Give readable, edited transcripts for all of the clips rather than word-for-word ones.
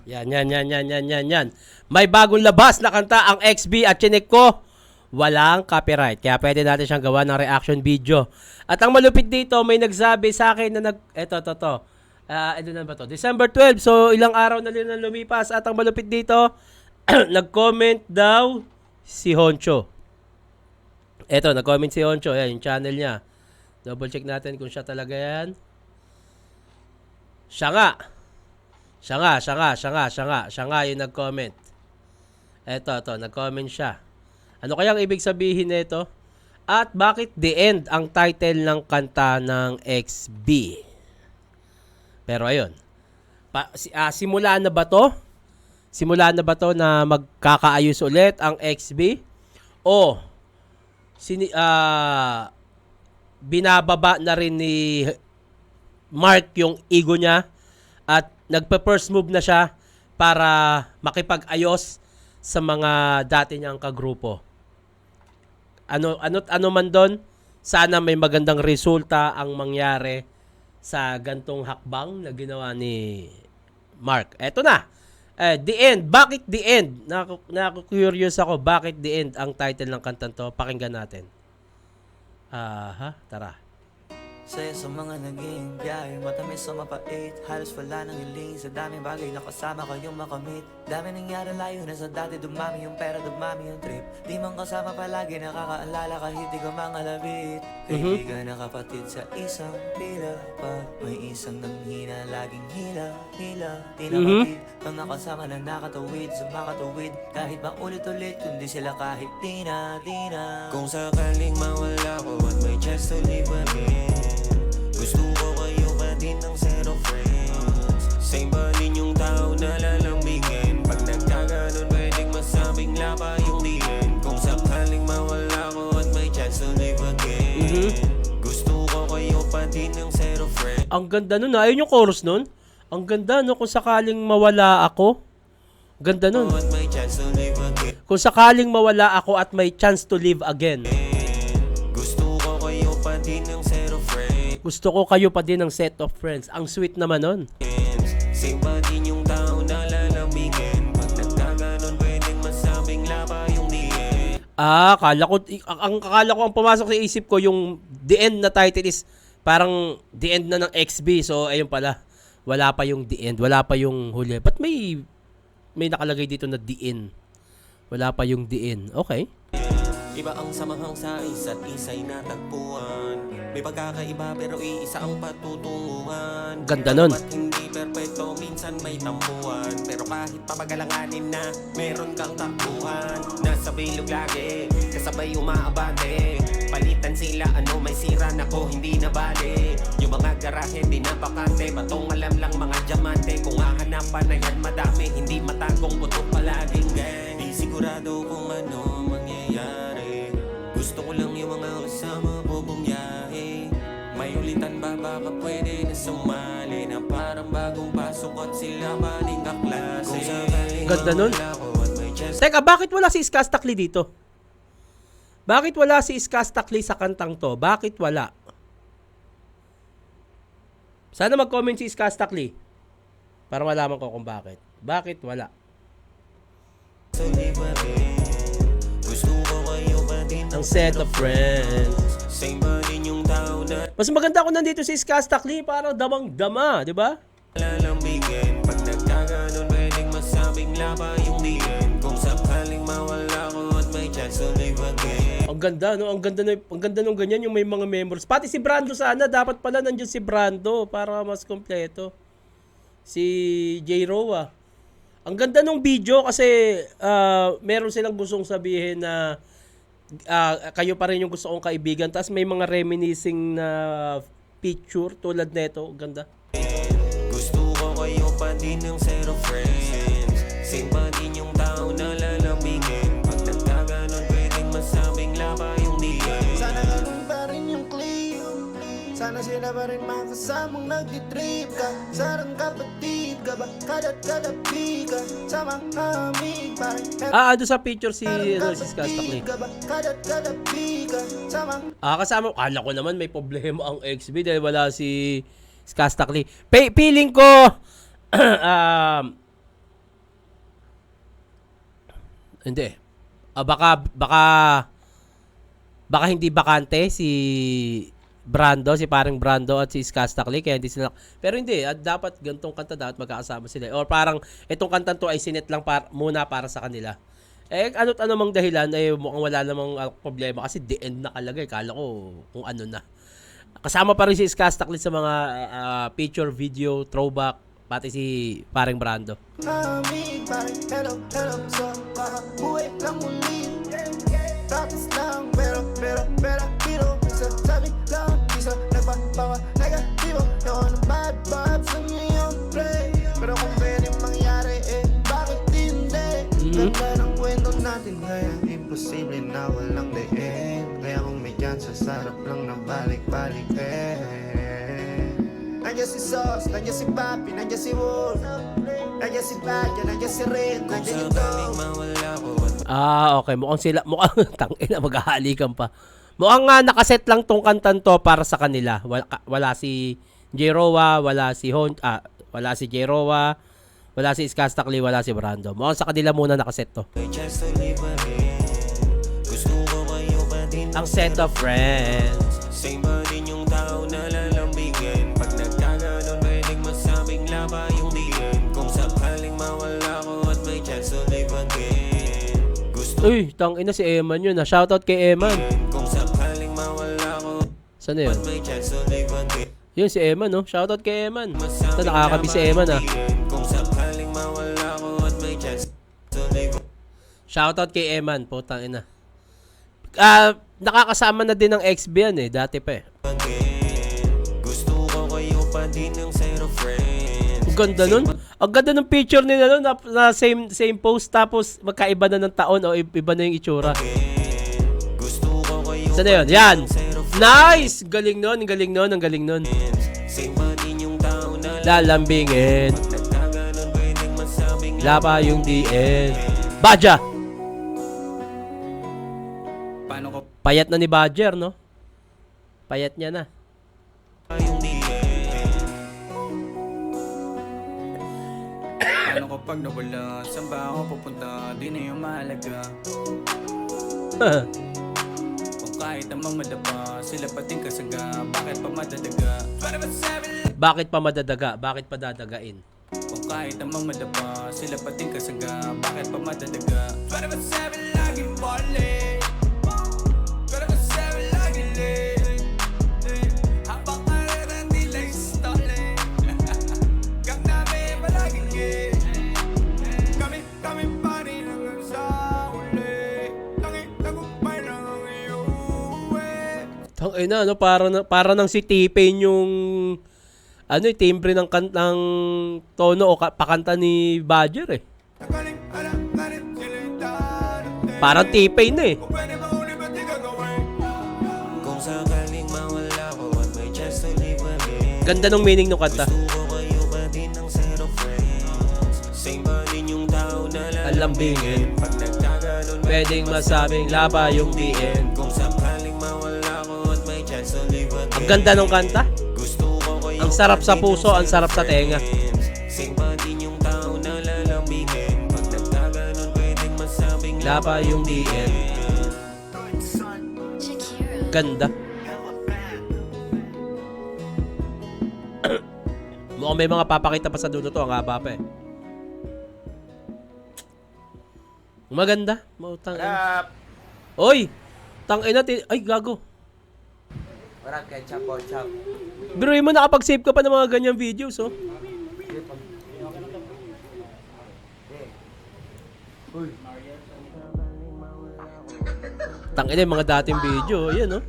Yan. May bagong labas na kanta ang XB at chinek ko. Walang copyright. Kaya pwede natin siyang gawa ng reaction video. At ang malupit dito, may nagsabi sa akin na Ito na ba to? December 12. So, ilang araw na rin na lumipas. At ang malupit dito, nag-comment daw si Honcho. Ito, nag-comment si Honcho. Yan, yung channel niya. Double check natin kung siya talaga yan. Siya nga yung nag-comment. Ito, nag-comment siya. Ano kayang ibig sabihin nito? At bakit The End ang title ng kanta ng XB? Pero ayun. Simula na ba to? Simula na ba to na magkakaayos ulit ang XB? O binababa na rin ni Mark yung ego niya at nagpa-first move na siya para makipag-ayos sa mga dati niyang kagrupo. Ano man doon, sana may magandang resulta ang mangyari sa gantong hakbang na ginawa ni Mark. Eto na. The End. Bakit The End? Naku-curious ako. Bakit The End ang title ng kantan to? Pakinggan natin. Tara. Saya sa mga naging biyahe, matamis o mapait, halos wala nang hiling. Sa daming bagay na kasama kayong makamit. Dami nangyari layo na sa dati, dumami yung pera, dumami yung trip. Di man kasama palagi, nakakaalala kahit di ka mga labit. Kaibigan na kapatid sa isang pila pa. May isang nanghina, laging hila. Di napatid, mga kasama na nakatawid, sumakatawid. Kahit maulit-ulit, kundi sila kahit di na. Kung sakaling mawala ko at may chance to live again, gusto ko kayo pa din ng zero friends. Same ba ninyong tao na lalambingin? Pag nagkaganon pwedeng masabing lapa yung diin. Kung sakaling mawala ko at may chance to live again, gusto ko kayo pa din ng zero friends. Ang ganda nun. Ayun yung chorus nun. Ang ganda no, kung sakaling mawala ako. Ganda nun. Kung sakaling mawala ako at may chance to live again. Gusto ko kayo pa din ng zero friends. Gusto ko kayo pa din ng set of friends. Ang sweet naman nun. Same pa din yung tao na lalambingin. Pag nagkaganon pwedeng masabing lapa yung diin. Akala ko ang pumasok sa isip ko yung The End na title is parang The End na ng XB. So ayun pala. Wala pa yung The End. Wala pa yung huli. Ba't may nakalagay dito na The End? Wala pa yung The End. Okay. Iba ang samahang sa isa't isa'y natagpuan. May pagkakaiba pero iisa ang patutunguhan. Ganda nun. At hindi perpekto, minsan may tampuan. Pero kahit papagalanganin na, meron kang takbuhan. Nasa bilog lagi, kasabay umaabante. Palitan sila, may sira na ko, hindi na bale. Yung mga garahe, di na bakante. Batong alam lang mga diamante. Kung hahanapan na yan madami, hindi matagong putok palaging gang. Di sigurado kung ano mangyayari. Gusto ko lang yung mga kasama ko bumiyahe. May ulitan ba baka pwede na sumali na parang bagong pasok at sila maling kaklase. Ganda nun. Teka, bakit wala si Skastakli dito? Bakit wala si Skastakli sa kantang to? Bakit wala? Sana mag-comment si Skastakli para malaman ko kung bakit. Bakit wala? Ang set of friends. Mas maganda ako nandito si Skastakli para damang-dama, di ba? Lalambingin, pag nagkaganon pwedeng masabing lapa yung diin. Kung sakaling mawala ko at may chance to live again. Ang ganda, no? Ang ganda nung ganyan yung may mga members. Pati si Brando sana, dapat pala nandiyan si Brando para mas kompleto. Si J. Roa. Ang ganda nung video kasi meron silang gustong sabihin na kayo pa rin yung gusto kong kaibigan. Tapos may mga reminiscing na picture tulad nito. Ganda. Gusto ko kayo pa din ng zero friends. Same pa din yung tao na lalambingin. Pag nagkaganon pwedeng masabing lapa yung diin. Sana ganun pa rin yung clip. Sana sila pa rin makasamang nagtitrip ka. Sarang kapatid ka ba? Kada-kadabi ka. Sama amig pa rin. Doon sa picture si Skastakli. Kasama, kala ko naman may problema ang XB dahil wala si Skastakli. Feeling ko, Hindi. Baka hindi bakante si Brando, si paring Brando at si Skastakli, kaya hindi sila. Pero hindi, at dapat gantong kanta dapat magkakasama sila. Or parang itong kantan to ay sinet lang muna para sa kanila. Eh, ano't ano mang dahilan, eh, mukhang wala namang problema kasi the end nakalagay. Kala ko kung ano na. Kasama pa rin si Skastakli sa mga picture, video, throwback, pati si paring Brando. Amig, pare, hello, hello. So, kakabuhay lang muli. Tapos lang, pero, biro. Sasabi lang, isa nagpapawa negatibo. Yung ng bad vibes ang iyong play. Pero kung pwede mangyari, bakit hindi? Ganda ng kwento natin, kaya imposible na walang diin. Kaya kung may chance, sarap lang na balik-balik, Nandiyan si Sos, nandiyan si Papi, nandiyan si Wolf, nandiyan si Badya, nandiyan si Rin, nandiyan yung Dog. Okay. Mukhang tangina, maghahalikan pa. Mukhang nga nakaset lang tong kantan to para sa kanila. Wala si Jeroa, wala si Jeroa, wala si Skastakli, wala si Brando. Mukhang sa kanila muna nakaset to. Ang set of friends. Same ba din yung tao na lalambigin? Pag nagkaganon, pwedeng masabing laba yung diin. Kung sakaling mawala ko at may chance to live again. Gusto Uy, tangina si Eman yun. Shoutout kay Eman. kung sakaling mawala ko Saan na yun? at may chance to live again. Yun si Eman, no? Shoutout kay Eman. Ito, nakakabi si Eman, ah. Kung sakaling mawala ko at may chance to live Shoutout kay Eman, putang ina. Nakakasama na din ng XB yan dati pa again. Gusto ko kayo pa din ng zero friends. Ang ganda nun. Ang ganda ng picture nila nun na same post tapos magkaiba na ng taon o iba na yung itsura. Gusto ko kayo Saan na yun? Yan! Nice! Galing nun, ang galing nun. same ba din yung tao na Lalambingin. nagkaganon, pwedeng masabing Lapa yung DN. Badja! paano ko Payat na ni Badger, no? Payat niya na. yung diin? Paano ko pag nawala? Saan ba ako pupunta? Di na yung mahalaga. Kung kahit namang madapa, sila pating kasaga. Bakit pa madadaga? 24/7. Bakit pa madadaga? Bakit pa dadagain? Kung kahit namang madapa, sila pating kasaga. Bakit pa madadaga? 24/7 laging balik. 24/7 laging late. Habang karera nila istalin. Gang namin palaging gay. Kami pa rin hanggang sa huli. Tagumpay lang ang iuwi. Tangina, no? Para nang si T-Pain yung timbre ng tono o pakanta ni Badger Nagaling alam na rin sila'y darating. Parang T-Pain na Kung pwede mauli ba't di gagawin? Kung sakaling mawala ko at may chance to live again. Ganda ng meaning ng kanta. Gusto ko kayo ba din ng zero friends? Same ba din yung tao na lalambingin? Pag nagkaganon, Pwedeng masabing laba yung DN. kung sakaling mawala ko at may chance to live again. Ang ganda ng kanta. Gusto ko kayo Ang sarap sa puso, ang sarap sa tenga. Same ba din yung tao na lalambingin? Pag nagkaganon, pwedeng masabing Laba yung DN. Ganda. Mukhang may mga papakita pa sa dulo to. Ang haba pa Maganda. Mautang. Oy! Tangina. Ay, gago. Walang ketchup or chop. Biruin mo, nakapag-save ka pa ng mga ganyang videos, oh. Tangina yung mga dating video. Ayan, oh.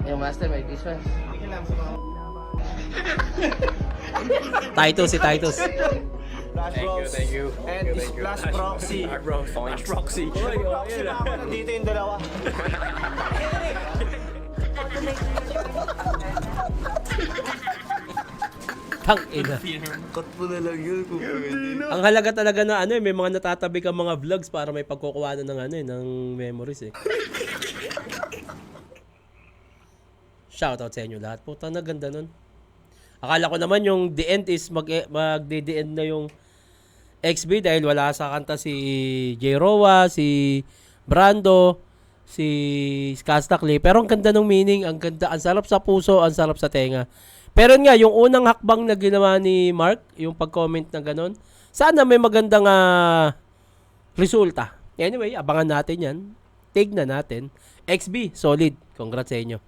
Yung master, may Christmas. Titus, si Titus. Thank you. And this Flash Proxy. Flash Proxy. Proxy na ako, nandito yung dalawa. Tangina. Cut mo na lang yun kung pwede. Ang halaga talaga na may mga natatabi kang mga vlogs para may pagkukuhanan ng ng memories Shoutout sa inyo lahat. Puta na ganda nun. Akala ko naman yung the end is magde-the end na yung XB dahil wala sa kanta si J. Roa, si Brando, si Kastakli. Pero ang ganda ng meaning, ang ganda, ang sarap sa puso, ang sarap sa tenga. Pero nga, yung unang hakbang na ginawa ni Mark, yung pag-comment na ganun, sana may magandang resulta. Anyway, abangan natin yan. Tignan natin. XB, solid. Congrats sa inyo.